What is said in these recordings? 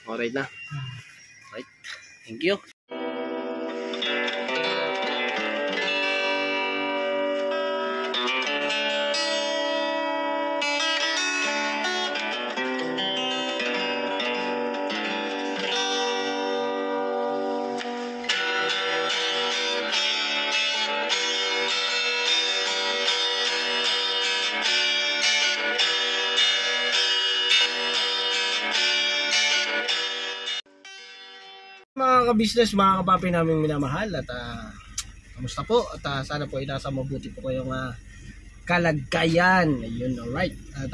Alright na. Right. Thank you. Mga ka-business, mga kapapi namin minamahal at kamusta po at sana po nasa mabuti po kayong kalagayan. Ayun, alright. At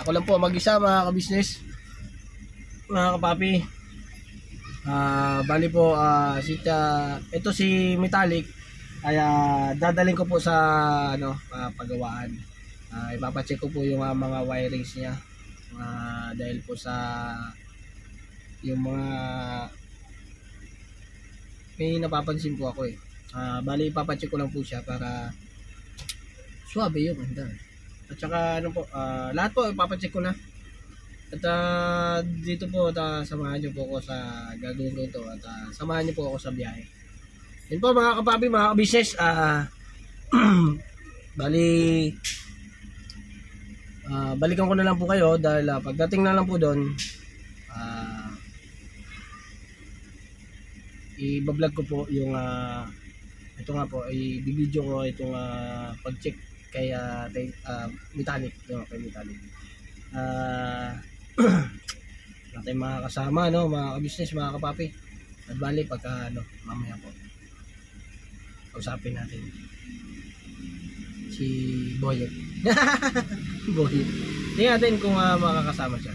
ako lang po mag-isa mga ka-business, mga kapapi. Bali po ito si Metallic ay dadaling ko po sa pagawaan. Ipapacheck ko po yung mga wirings niya dahil po sa yung mga may napapansin po ako bali ipapacheck ko lang po siya para suwabe yung handa. At saka lahat po ipapacheck ko na. At dito po samahan niyo po ako sa gagawin ko ito at samahan niyo po ako sa biyahe. Yun po mga kapapi, mga ka-business, bali balikan ko na lang po kayo dahil pagdating na lang po doon i-vlog ko po yung ito nga po, i-video ko itong pag-check kay Metallic, kay Metallic. Natin mga kasama, mga ka-business, mga kapapi. At bali pagka mamaya po usapin natin si Boyet. Boyet. Tingnan natin kung makakasama siya.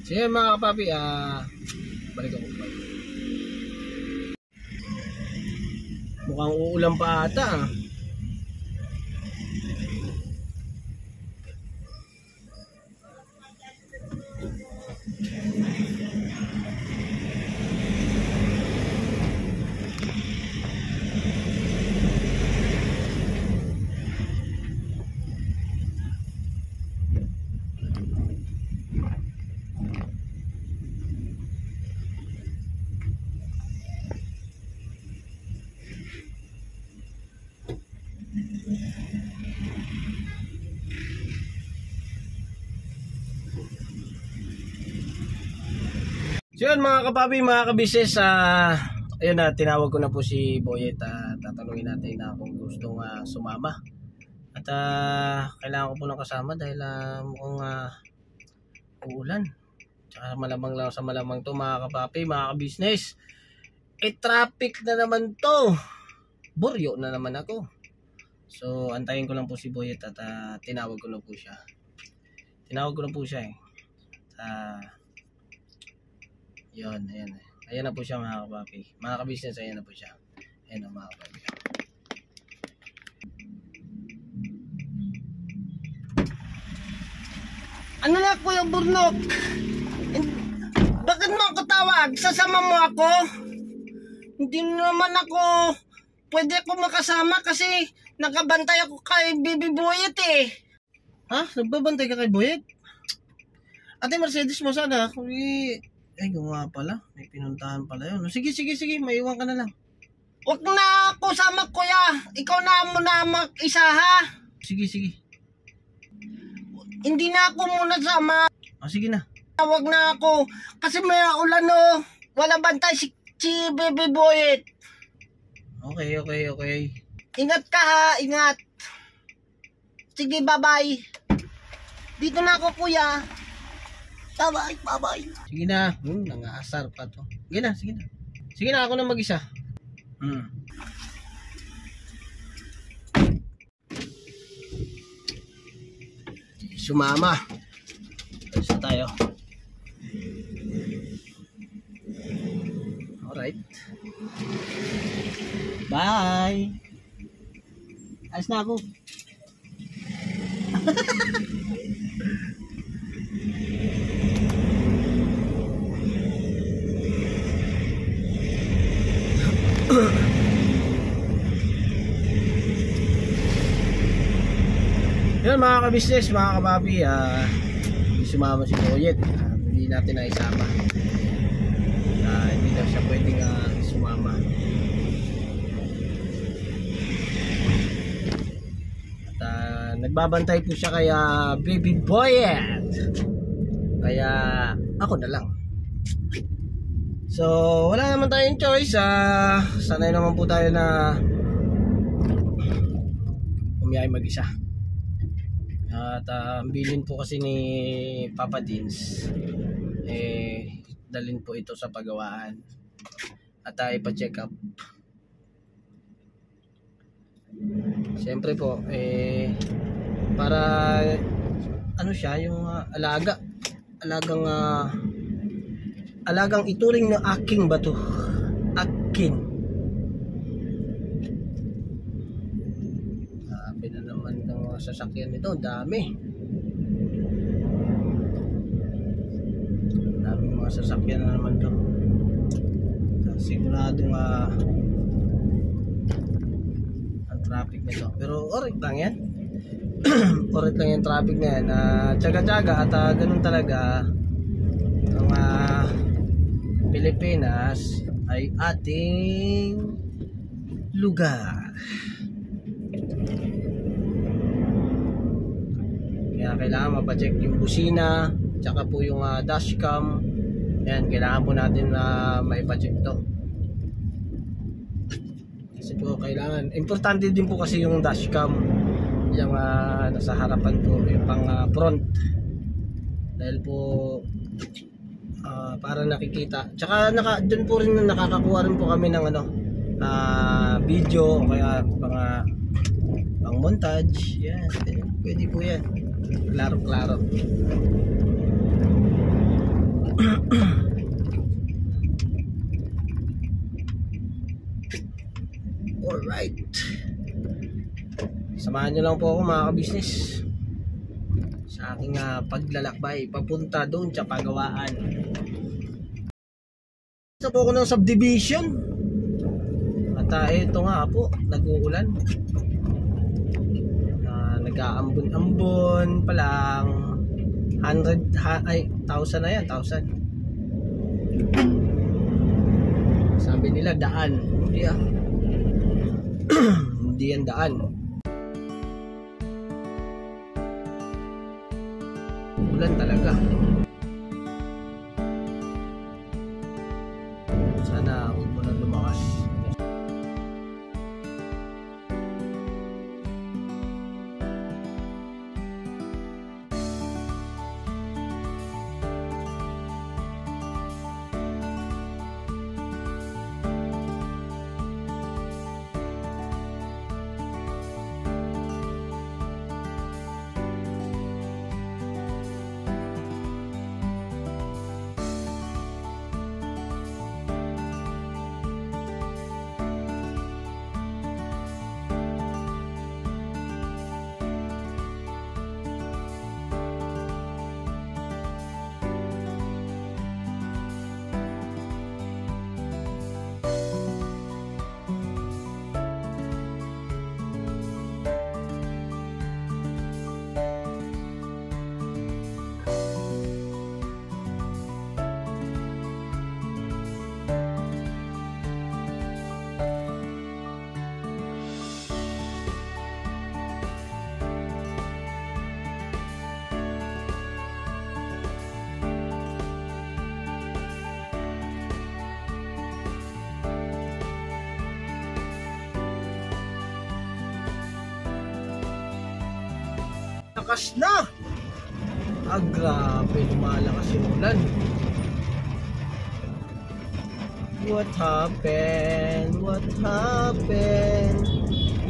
Sige mga kapapi, balik ako po. Mukhang uulan pa ata. So yun mga kapapi, mga ka-business, ayun tinawag ko na po si Boyet. Tatanungin natin kung gustong sumama. At kailangan ko po ng kasama dahil mukhang uulan. Tsaka malamang lang sa malamang to mga kapapi, mga ka-business. Traffic na naman to. Buryo na naman ako. So antayin ko lang po si Boyet at tinawag ko na po siya. Yun, ayan na po siya mga kapapi. Mga ka-business, ayan na po siya. Ayan na mga kapapi. Ano na Kuya Burnok? Bakit mo ako tawag? Sasama mo ako? Hindi naman ako pwede ako makasama kasi nakabantay ako kay Bibi Boyet Ha? Nagbabantay ka kay Boyet? Ate Mercedes mo sana. Ay, nga pala. May pinuntahan pala yun. Sige. Maiwan ka na lang. Huwag na ako sama, kuya. Ikaw na muna mag-isa, ha? Sige. Hindi na ako muna sama. Sige na. Huwag na ako. Kasi may ulan, Wala bantay si Baby Boyet. Okay. Ingat ka, ha? Ingat. Sige, bye-bye. Dito na ako, kuya. Bye-bye. Sige na. Nangaasar pa to. Sige na, ako na mag-isa. Sumama. Isa tayo. Alright. Bye. Ayos na ako. Yun mga ka-business, mga kapapi, sumama si Boyet. Hindi natin na isama. Hindi na siya pwedeng sumama. At nagbabantay po siya kaya Baby Boyet. Kaya ako na lang. So wala naman tayong choice. Sanay naman po tayo na umiyay mag-isa. At ang bilin po kasi ni Papa Dins, dalhin po ito sa pagawaan at ipa-check up. Siyempre po para ano siya, yung alagang ituring na aking bato. Akin. Sabi na naman ng mga sasakyan nito, dami mga sasakyan na naman to. Siguradong ang traffic nito, pero orit lang yan. Orit lang yung traffic na yan. Tsaga-tsaga at ganun talaga ang Pilipinas ay ating lugar. Kaya kailangan mapacheck yung busina, tsaka po yung dashcam. Yan, kailangan po natin na maipacheck to. Kasi po kailangan, importante din po kasi yung dashcam, yung nasa harapan po, yung pang front. Dahil po para nakikita. Tsaka doon po rin nakakakuha rin po kami ng video o kaya pang montage. Yan, pwede po yan. Klaro-klaro. Alright. Samahan nyo lang po ako mga ka-business sa aking paglalakbay papunta doon sa pagawaan. Isa po ako ng subdivision. At ito nga po, nag-uulan. Nag-aambon-ambon pa lang. 1,000 na yan, 1,000. Sabi nila daan. Hindi hindi yan daan. Ulan talaga. Sana huwag mo na lumakas. Lakas na. Grabe, lumalakas yung ulan. What happened? What happened?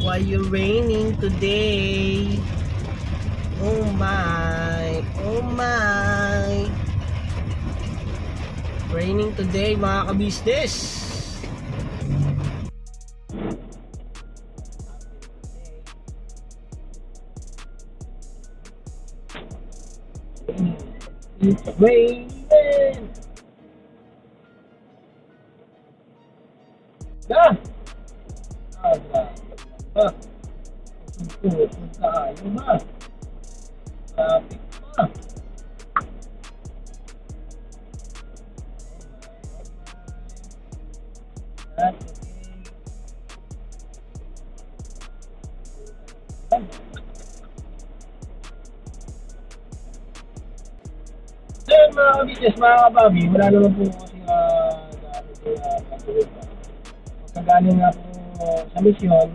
Why you raining today? Oh my, oh my. Raining today mga ka-business. It's raining. Yeah. Punta kayo na. Traffic pa. That's okay. Then mga kabisnes, mga kapabi, wala naman po kasi patuloy pa. Pagkagaling nga po sa misyon,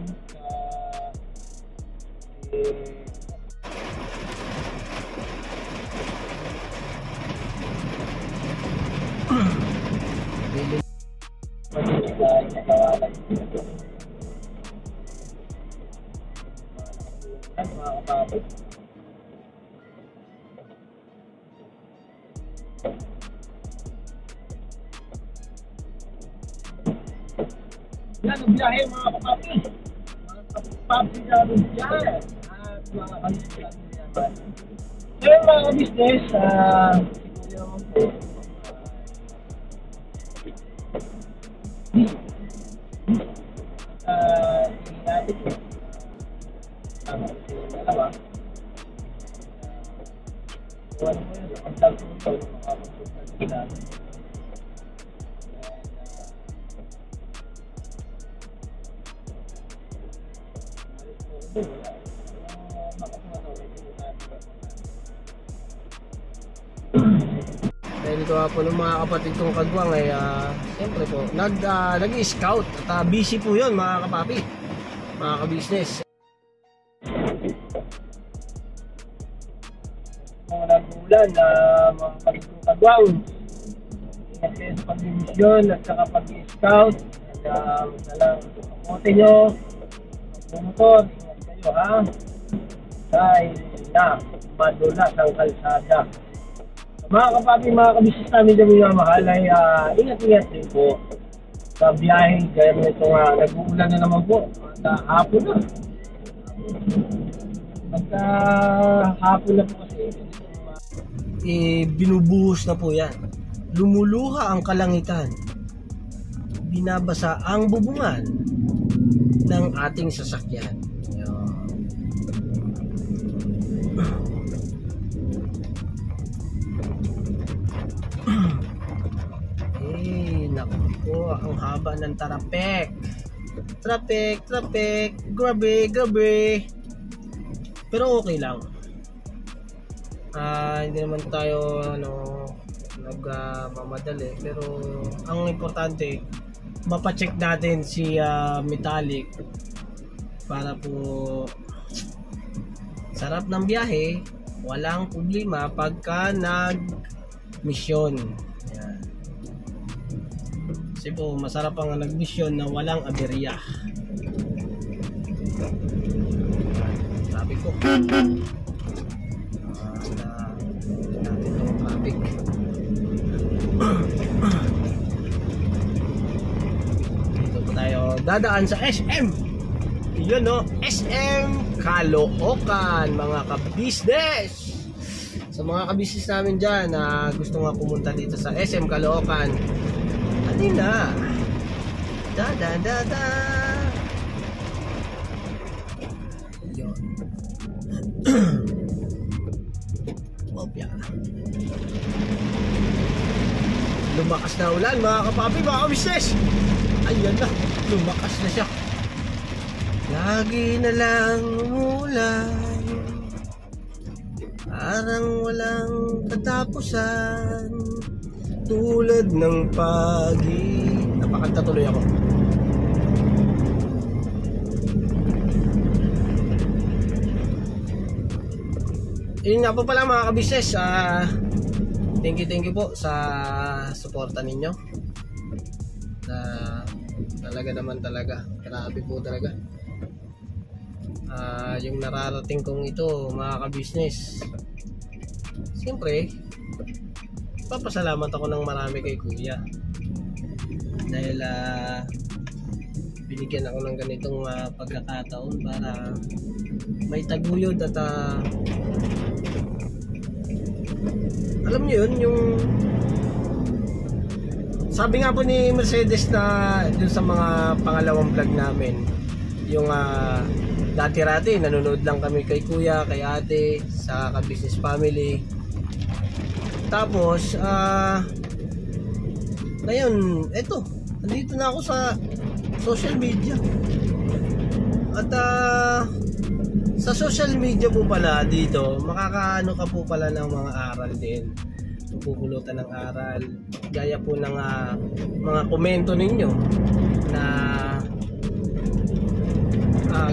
yan ang biyahe mga kapapi. Mga kapapi namin dyan. At mga kabisnes namin dyan. So yung mga kabisnes, siguro naman po, natin po. Tama kasi yung dalawa. So ano po yun, ang vlog po ito, makapagpunta sila. Dahil ito po ng mga kapatid kong kagwang ay siyempre po nag-scout at busy po yun mga kapapi, mga kabisnes. Mga nag-uulan na mga kapatid kong kagwang, ingat kayo sa pag-misyon at saka pag-scout. Dalang kamote nyo, motor, ingat kayo ha, dahil na madulas ang kalsada. Mga kapapi, mga kabisnes namin dyan mga mahal ay ingat-ingat din po sa biyahe. Gaya mo itong nag-uulan na naman po at hapon na. Pagka hapon na po kasi binubuhos na po yan. Lumuluha ang kalangitan, binabasa ang bubungan ng ating sasakyan. Naku, ang haba ng traffic. Grabe. Pero okay lang. Hindi naman tayo nagmamadali, pero ang importante mapacheck natin si Metallic para po sarap ng biyahe, walang problema pagka nag-mission. Yan. Kasi po masarap ang nag-mission na walang aberya. Sabi ko natin itong traffic. Dito po tayo dadaan sa SM. Yun no, SM Caloocan mga kabisnes. Sa mga kabisnes namin dyan na gusto nga pumunta dito sa SM Caloocan, halina. Da. Yun. Opya. Lumakas na ulan mga kapapi, mga kabisnes. Ayan na, lumakas na siya. Lagi na lang umulan, parang walang katapusan, tulad ng napakanta tuloy ako. Yun nga po pala mga kabisnes, thank you po sa suporta ninyo. Talaga grabe po talaga. Yung nararating kong ito mga kabisnes, siyempre papasalamat ako ng marami kay kuya dahil binigyan ako ng ganitong pagkakataon para may taguyod at alam niyo yun, yung sabi nga po ni Mercedes na dun sa mga pangalawang vlog namin, yung dati-rati nanonood lang kami kay kuya, kay ate, sa ka-business family. Tapos ngayon, eto, nandito na ako sa social media. At sa social media po pala dito, makakaano ka po pala ng mga aral din. Pupulutan ng aral. Gaya po ng mga komento ninyo na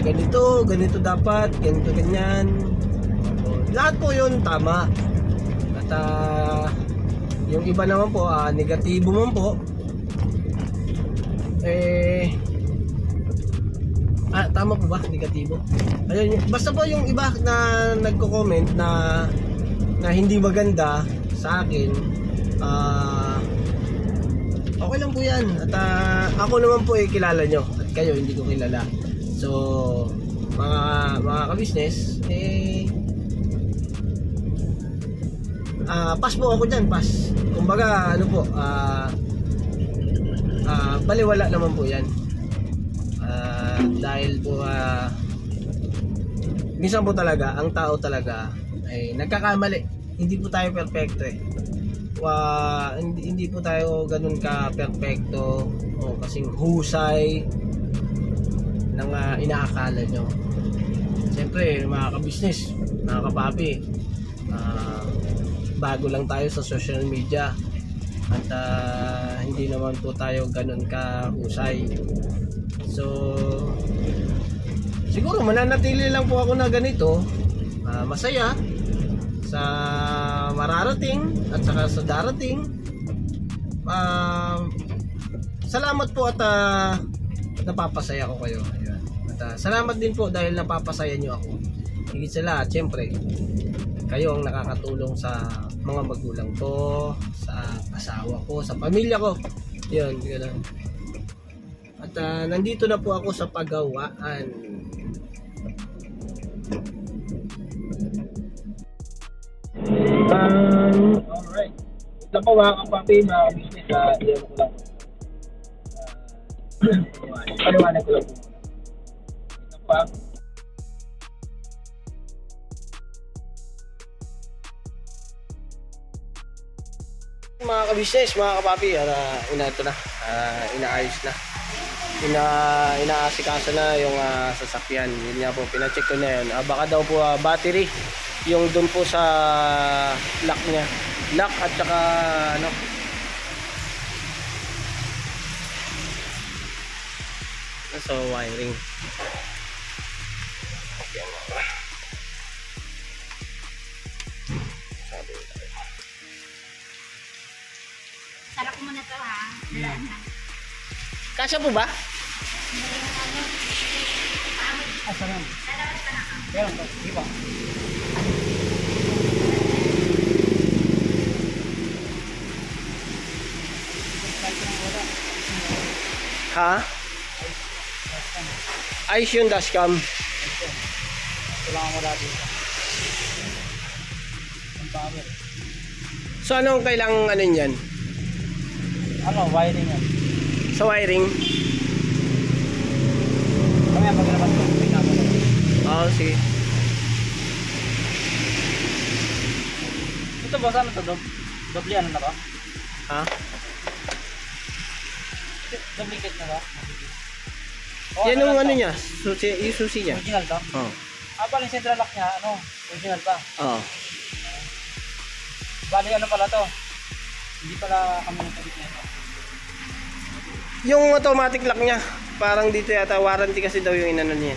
ganito dapat, ganito ganyan. Lahat po yun tama. At yung iba naman po, negatibo man po. Tama po ba? Negatibo? Ayun, basta po yung iba na nagko-comment na hindi maganda sa akin, okay lang po yan. At ako naman po kilala nyo at kayo hindi ko kilala. So mga ka-business, pass po ako dyan, pass. Kumbaga ano po, baliwala naman po yan. Dahil po minsan po talaga ang tao talaga ay nagkakamali. Hindi po tayo perfecto eh. Hindi po tayo ganun ka perfecto o kasing husay ng inaakala nyo. Siyempre mga ka-business, mga kapapi, bago lang tayo sa social media at hindi naman po tayo ganun ka husay. So siguro mananatili lang po ako na ganito, masaya sa mararating at saka sa darating. Salamat po at napapasaya ko kayo. Ayan. At salamat din po dahil napapasaya nyo ako. Higit sa lahat, syempre kayo ang nakakatulong sa mga magulang ko, sa asawa ko, sa pamilya ko. Yun, gano'n. At nandito na po ako sa paggawaan. Alright. Ito po mga kapapi, mga business, iyan ko lang. Paliwanag ko lang po. Ito po mga ka-business, mga kapapi, ito na, inaayos na. Inaasikaso na yung sasakyan. Yun nga po, pinacheck ko na yun. Baka daw po battery yung dun po sa lock niya, lock at saka ano, so wiring. Sarap mo na to ha. Kasya po ba? Sarap. Meron po, di ba? Ha? Ayos yung dashcam. Kailangan mo dati. So anong kailangan ano yan? Ano, wiring yan. Sa wiring? Kami ang paglabas ko. Oo, sige. Ito boss, ano to? Doble ano na ba? Ha? Duplicate na ba? Yan yung ano niya, yung susi niya. Original to? Oo. Bali yung central lock niya, ano? Original pa? Oo. Bali ano pala to? Hindi pala kami nagkabit na ito. Yung automatic lock niya, parang dito yata warranty kasi daw yung inano niya.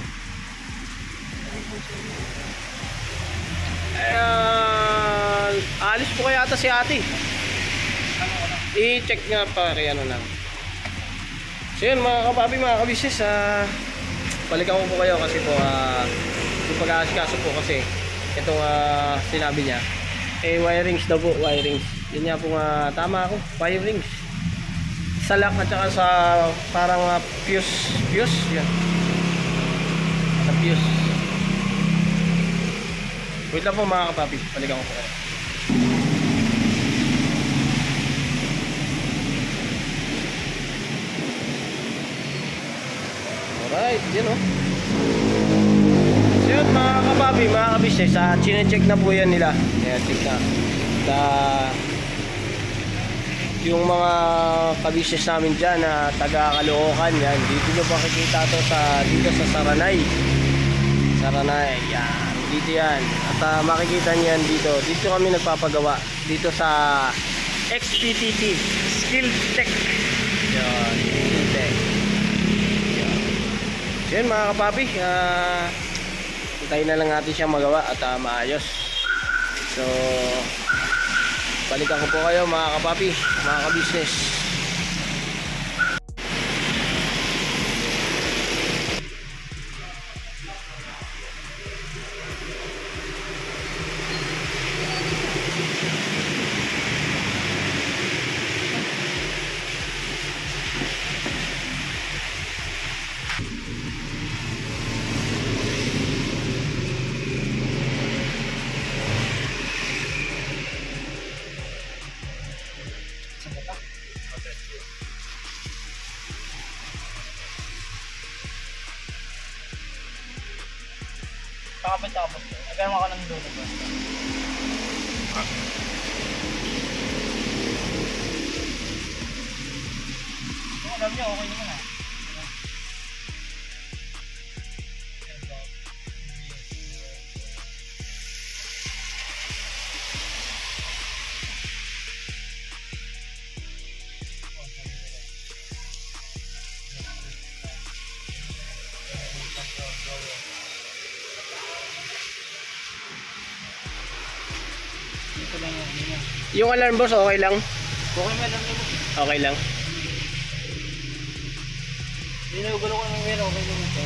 Alis po kaya ata si ate. I-check nga pa kaya ano lang. So yun mga kapapi, mga kabisnes, balikan ko po kayo kasi po yung pag-aasikaso po kasi itong sinabi niya wirings daw po, wirings. Yun nga po tama ako, wirings sa lock at saka sa parang fuse yan, sa fuse. Wait lang po mga kapapi, balikan ko po kayo. Right, yun o. So yun mga kapapi, mga kabisnes, chine-check na po yan nila. Kaya check na. Yung mga kabisnes namin dyan na taga Caloocan yan, dito nyo makikita to dito sa Saranay. Saranay, yan. Dito yan. At makikita nyo yan dito. Dito kami nagpapagawa. Dito sa XPTT, Skill Tech. Yan, Skill Tech. Yan. So yun mga kapapi, hintayin na lang natin siya magawa at maayos. So balikan ko po kayo mga kapapi, mga kabisnes. Tapos, nagkaroon ako ng dulo ba? Yung alam niya, okay naman Yung alarm boss, okay lang? Okay man lang mo. Okay lang. Ginugulo ko ng wheel, okay naman ito.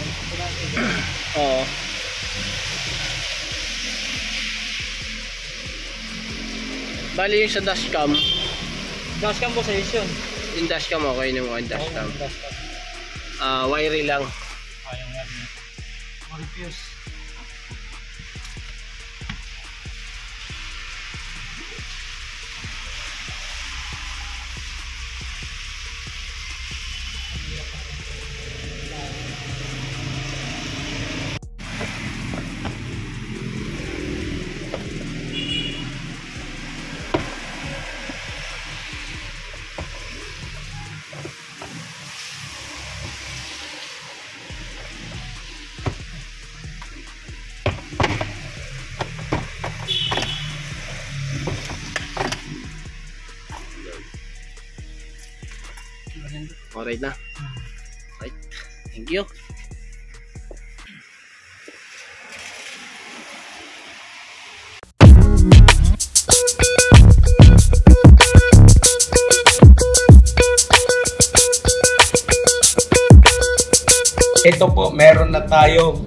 Oo. Bali yung sa dashcam. Dashcam po sa yun. Yung dashcam okay naman yung dashcam. Dashcam. Wiry lang. Ayaw nga rin. Refuse. Alright na. Right. Thank you. Ito po, meron na tayo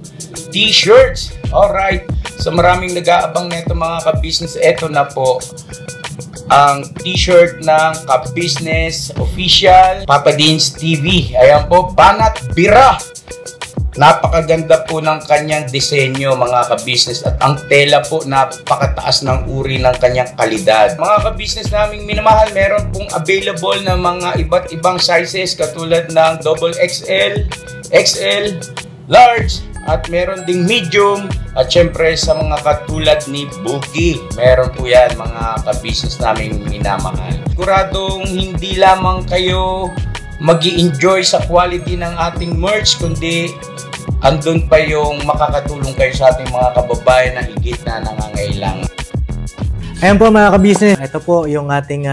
t-shirts. Alright. So maraming nag-aabang nito mga ka-business. Ito na po ang t-shirt ng Ka-Business Official Papa Deans TV. Ayan po, Banat Bira. Napakaganda po ng kanyang disenyo mga ka-business at ang tela po napakataas ng uri ng kanyang kalidad. Mga ka-business naming minamahal, meron pong available na mga iba't ibang sizes katulad ng XXL, XL, large, at meron ding medium at syempre sa mga katulad ni Bookie. Meron po yan mga ka-business naming minamahal. Siguradong hindi lamang kayo mag-i-enjoy sa quality ng ating merch kundi andun pa yung makakatulong kayo sa ating mga kababayan na higit na nangangailangan. Ayan po mga ka-business, ito po yung ating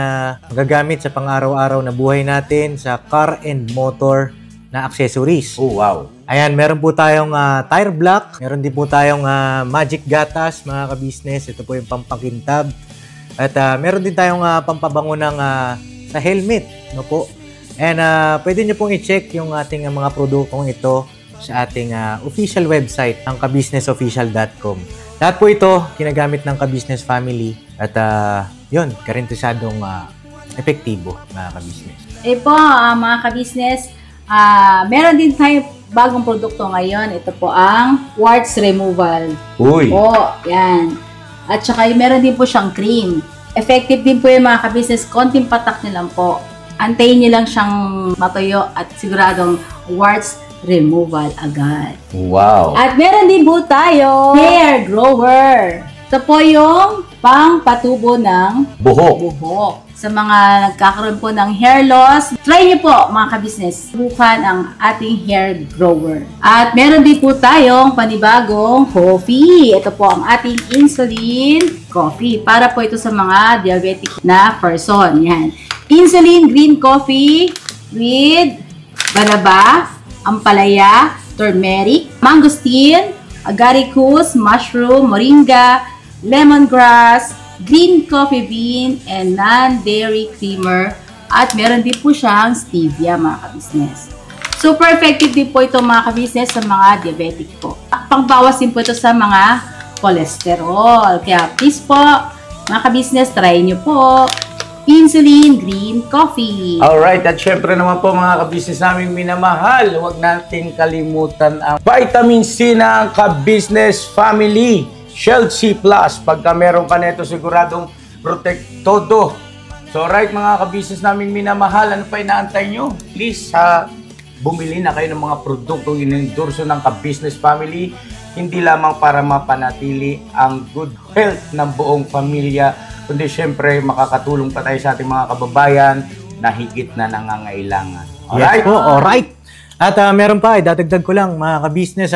magagamit sa pang-araw-araw na buhay natin sa car and motor na accessories. Oh wow! Ayan, meron po tayong tire block, meron din po tayong magic gatas mga ka-business. Ito po yung pampakintab. At meron din tayong pampabango ng sa helmet, no po. And pwede nyo pong i-check yung ating mga produktong ito sa ating official website, ang kabusinessofficial.com. Lahat po ito ginagamit ng ka-business family at yun, garantisadong epektibo mga ka-business. Po mga ka-business, meron din tayo bagong produkto ngayon. Ito po ang warts removal. Uy! Po, yan. At saka meron din po siyang cream. Effective din po yung mga ka-business. Konting patak nyo lang po. Antayin nyo lang siyang matuyo at siguradong warts removal agad. Wow. At meron din po tayo hair grower. Ito po yung pang-patubo ng buhok. Sa mga nagkakaroon po ng hair loss, try niyo po mga kabisnes, subukan ang ating hair grower. At meron din po tayong panibagong coffee. Ito po ang ating insulin coffee. Para po ito sa mga diabetic na person. Yan. Insulin green coffee with banaba, ampalaya, turmeric, mangosteen, agaricus, mushroom, moringa, lemongrass, green coffee bean, and non-dairy creamer. At meron din po siyang stevia mga kabisnes. Super effective din po ito mga kabisnes sa mga diabetic po. Pangbawas din po ito sa mga cholesterol. Kaya please po mga kabisnes, try nyo po insulin green coffee. Alright, at syempre naman po mga kabisnes naming minamahal, huwag natin kalimutan ang vitamin C ng ka-business family. Shield C+, pagka meron ka nito siguradong protect todo. So right mga ka-business naming minamahal, ano pa inaantay nyo? Please, bumili na kayo ng mga produktong inendorso ng ka-business family, hindi lamang para mapanatili ang good health ng buong pamilya, kundi syempre makakatulong pa tayo sa ating mga kababayan na higit na nangangailangan. Alright? Yes po, alright. At meron pa, dadagdag ko lang mga ka-business,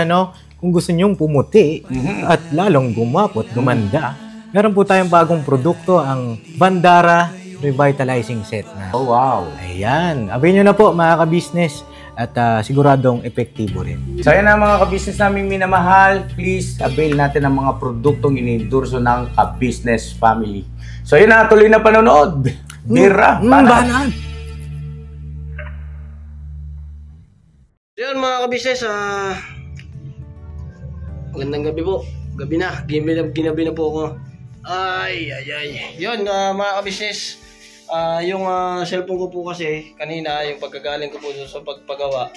kung gusto nyong pumuti at lalong gumapot, gumanda, meron po tayong bagong produkto, ang Bandara Revitalizing Set. Oh, wow. Ayan. Abay nyo na po mga ka-business at siguradong epektibo rin. So yan na mga ka-business naming minamahal, please avail natin ang mga produktong inendorso ng ka-business family. So yun na, tuloy na panonood. Bira, Banat. Yan mga kabisnes, magandang gabi po. Gabi na, ginabi na po ako. Ay. Yun mga kabisnes, yung cellphone ko po kasi kanina, yung pagkagaling ko po sa pagpagawa,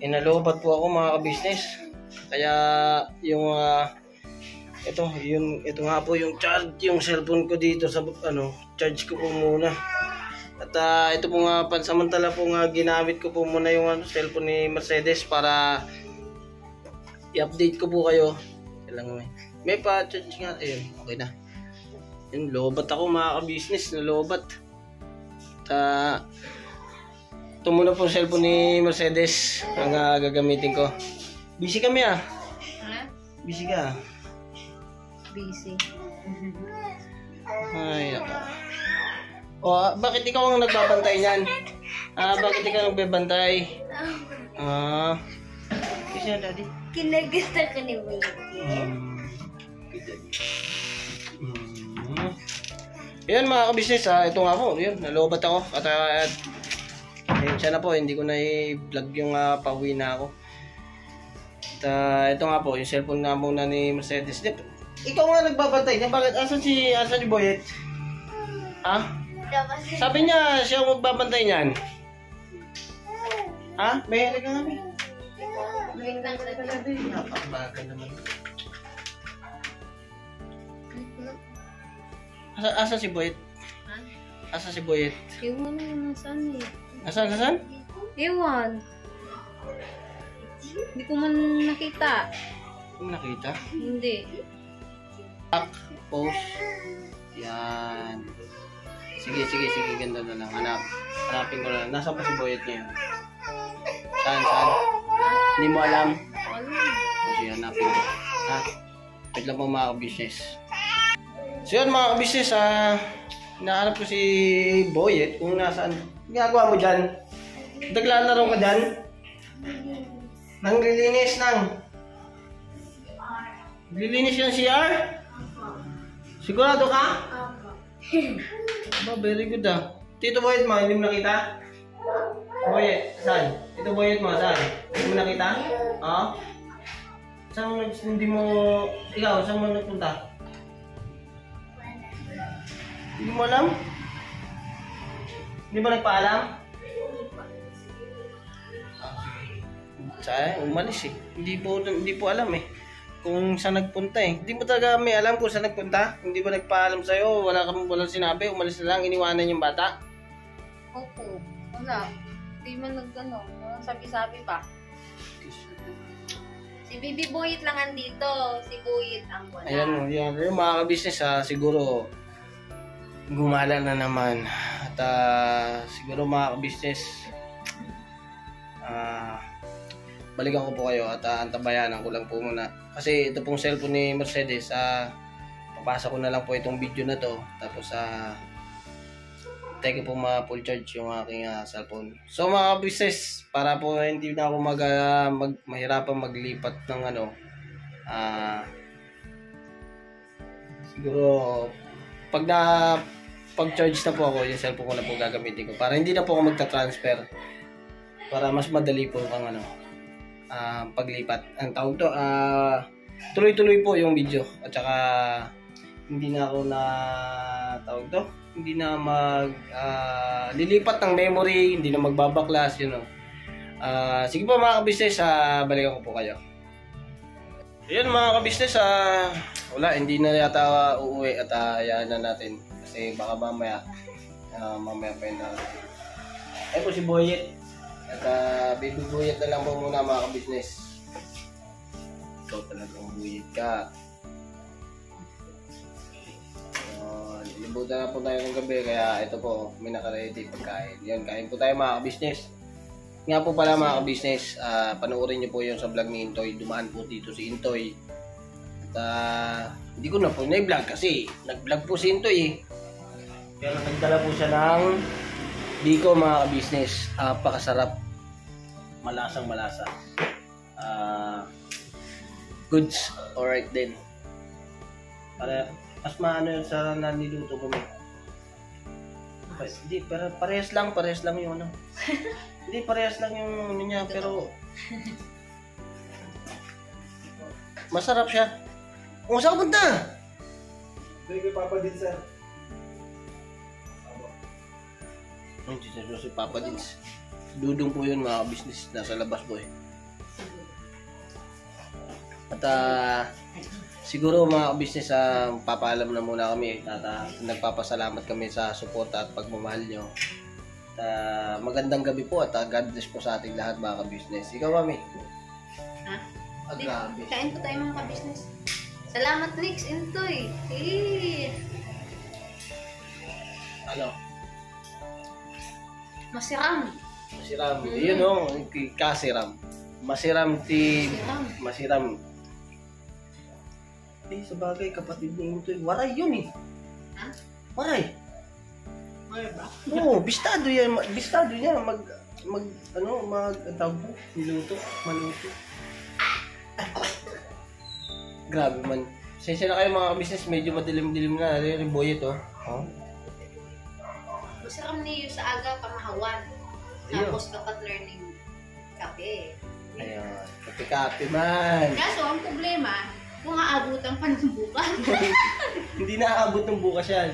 inalobat po ako mga kabisnes. Kaya yung ito nga po yung charge, yung cellphone ko dito sa charge ko po muna. At ito po nga pansamantala po nga ginamit ko po muna yung cellphone ni Mercedes para i-update ko po kayo. Kailangan may pa-charge nga. Ayun, okay na. Yun, lobat ako mga ka-business, nalobat. Ito muna po cellphone ni Mercedes ang gagamitin ko. Busy kami Busy ka? Busy. Ay, bakit ikaw ang nagbabantay niyan? Bakit ikaw nagbebantay? Kasi daddy. Kinagusto ko ni Wiki. Yan mga kabisnes, ito nga po, yun, nalobat ako. At siya na po, hindi ko na i-vlog yung pauwi na ako. At ito nga po, yung cellphone na muna ni Mercedes. Ikaw nga nagbabantay niya, bakit? Asan si Boyet? Sabi niya, siya ang magbabantay niyan. May halika nga may. Napakabaga naman. Asa si Boyet? Asa si Boyet? Ewan na nasaan Nasaan? Ewan. Hindi ko man nakita. Nakita? Hindi. Post. Yan. Sige, ganda na lang. Hanapin ko na lang. Nasaan pa si Boyet ngayon? Saan? Hindi mo alam? Kasi hanapin ko. Wait lang po mga ka-business. So yun mga ka-business, hinahanap ko si Boyet kung nasaan. Ginagawa mo dyan? Naglalaro ka dyan? Nanglilinis Naglilinis yung CR? Sigurado ka? Very good Tito Boyet mo, hindi mo nakita? Boyet, saan? Tito Boyet mo, saan? Hindi mo nakita? Saan hindi mo... Ikaw, saan mo nagpunta? Hindi mo alam? Hindi ba nagpaalam? Saan? Umalis Hindi po alam kung saan nagpunta Hindi mo talaga may alam kung saan nagpunta? Hindi ba nagpaalam sa'yo? Walang sinabi? Umalis na lang? Iniwanan yung bata? Opo. Wala. Hindi man walang sabi-sabi pa. kiss. Si Bibi Boyet lang andito. Si Boyet ang wala. Ayan, yan. Yung mga ka-business, siguro gumala na naman. At siguro mga ka-business, balikan ko po kayo at antabayanan ko lang po muna. Kasi ito pong cellphone ni Mercedes, papasa ko na lang po itong video na to. Tapos take po full charge yung aking cellphone. So mga business, para po hindi na ako mahirapan maglipat ng siguro pag charge na po ako, yung cellphone ko na po gagamitin ko para hindi na po ako magta-transfer, para mas madali po ang paglipat. Ang tawag to, tuloy-tuloy po yung video at saka hindi na ako hindi na lilipat ng memory, hindi na magbabaklas, sige po mga ka-business, balikan ko po kayo. Ayun mga ka-business, wala, hindi na yata uuwi at hayaan na natin kasi baka mamaya pa yun. Ayun po si Boyet at baby Boyet na lang po muna mga ka-business. Ikaw talagang Boyet ka. Libutan na po tayo ng gabi, kaya ito po, may naka-ready pagkain. Yan, kain po tayo mga ka-business. Nga po pala mga ka-business, panoorin niyo po yun sa vlog ni Intoy. Dumaan po dito si Intoy. At hindi ko na po na-vlog kasi nag-vlog po si Intoy eh. Pero nagdala po siya ng biko mga ka-business. Pakasarap. Malasang malasa. Goods. Alright din. Para mas maano yun sa naniluto ko. Hindi, pero parehas lang yung hindi, parehas lang yung niya, pero masarap siya. Kung saan ka punta? Kay Papa din, sir. Ay, si Papa Dins. Dudong po yun mga business, nasa labas po eh. At siguro mga business, papaalam na muna kami at nagpapasalamat kami sa suporta at pagmamahal nyo. Magandang gabi po at God bless po sa ating lahat mga ka-business. Ikaw, Mami? Ha? Grabe. Kain po tayo mga ka-business. Salamat, Nix, Intoy. Ano? Masiram. Masiram. Yun o, kasiram. Masiram. Sa bagay, kapatid ni Intoy. Waray yun eh. Ha? Waray. Wala ba? Oo, bistado yan. Bistado niya. Tawag po, maluto. Grabe man. Sensya na kayo mga business, medyo madilim-dilim na. Yung Boyet oh. Masiram niyo sa aga pamahawan. Tapos dapat learning kape. Ayun, kape-kape man. Kaso ang problema, kung aabutan pa ng bukas. Hindi na aabot ng bukas yan.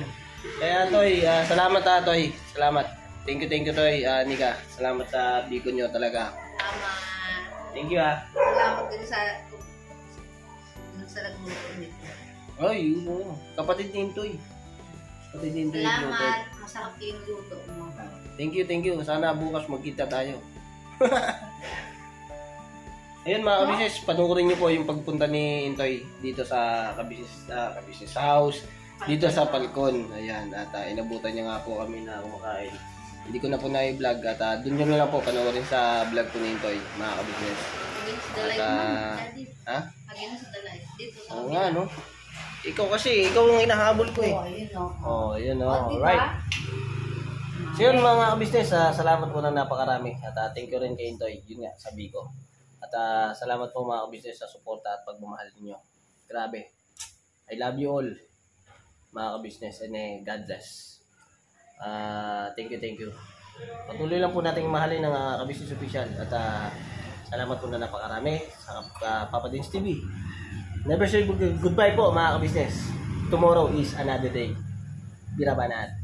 Kaya Toy, salamat Toy. Salamat. Thank you Toy, Nika. Salamat sa biko nyo talaga. Salamat. Thank you Salamat din sa nagluto nito. Ay, yun. Kapatid ni Intoy. Salamat. Masarap yung luto mo. Thank you. Sana bukas magkita tayo. Ayun mga kabisnes, panoorin niyo po yung pagpunta ni Intoy dito sa kabisnes house, dito sa Palcon. Ayan, at inabutan niya nga po kami na kumakain. Hindi ko na po na-vlog at doon nyo na lang po panoorin sa vlog ko ni Intoy, mga kabisnes. Hagin sa dalay mo, Daddy. Ha? Hagin sa dalay. Dito sa Oo nga, no? Ikaw ang hinahabol ko eh. Yun o. Alright. So yun mga kabisnes, salamat po na napakarami. At thank you rin kay Intoy. Yun nga, sabi ko. At salamat po mga kabisnes sa suporta at pagmamahal ninyo. Grabe. I love you all, mga kabisnes. And God bless. Thank you. Patuloy lang po nating mahalin ng Kabisnes Official. At salamat po na napakarami sa Papa Dins TV. Never say goodbye po mga kabisnes. Tomorrow is another day. Birabanat.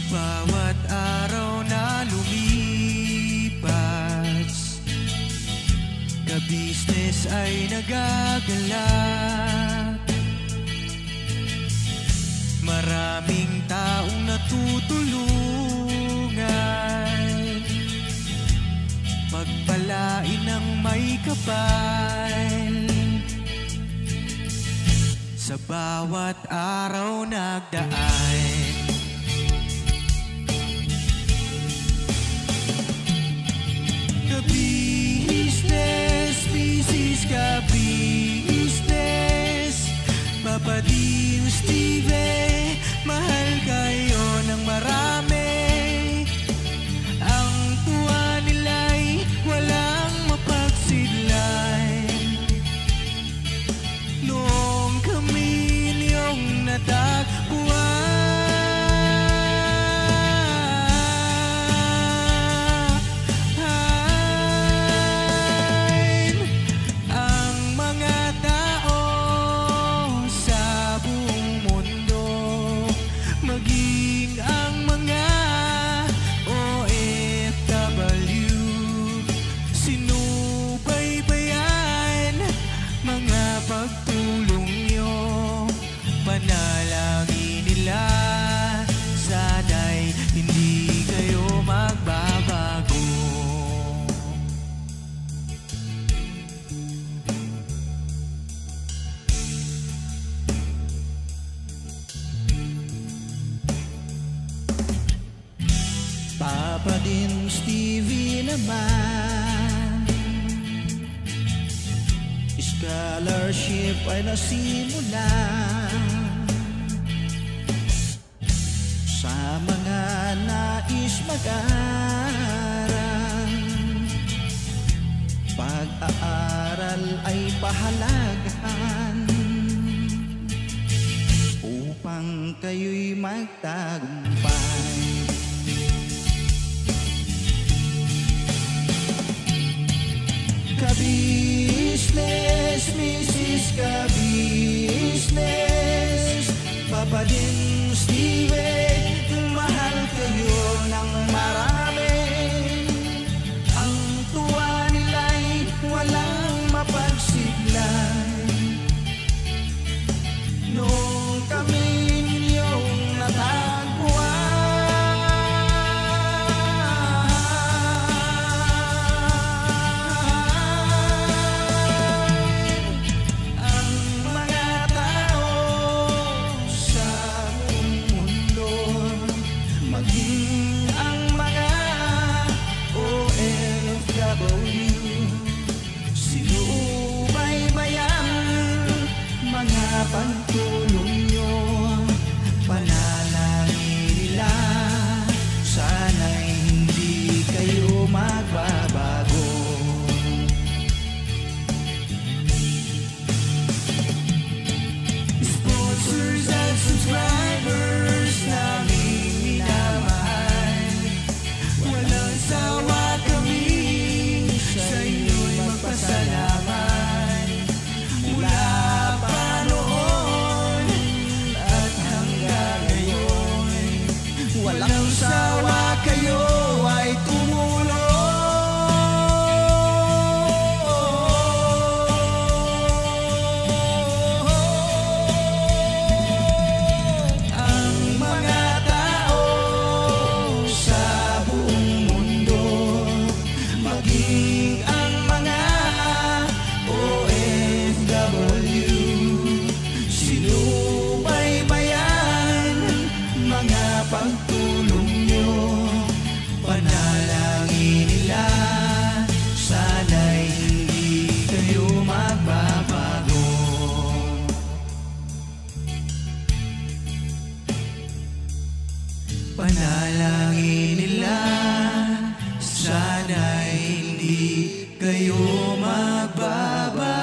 Bawat araw na lumipas, ka-business ay nagagalak. Maraming taong natutulungan, pagpalain ng may kapal. Sa bawat araw nagdaan, ka-business, business ka-business, Papa Dio, Steve, mahal kayo ng marami. Ang tuwa nila'y walang mapagsidlan. Noong kami niyong natagpuan, ang mga tao sa buong mundo, maging ang mga OFW, sinubaybayan mga pagtulong nyo, panalangin nila, sana'y hindi kayo magbabago. Papa din Stevie naman, scholarship ay nasimula sa mga nais mag-aral. Pag-aaral ay pahalagahan upang kayo'y magtagumpay. Ka-business, Mrs. Ka-business, Papa din Steve, mahal kayo ng marami. Ang tuwa nila'y walang mapagsiglan. Noong kami ninyong natagpuan, pagtulong nyo, panalangin nila, sana'y hindi kayo magbabago. Sponsors at subscribers naming minamahal, walang sawa kami sa inyo'y magpasalamat. Mula walang sawa kayo ay tumulong. Ang mga tao sa buong mundo, maging ang mga OFW, sinubaybayan mga pagtulong nyo, panalangin nila, sana'y hindi kayo magbabago. Panalangin nila, sana'y hindi kayo magbabago.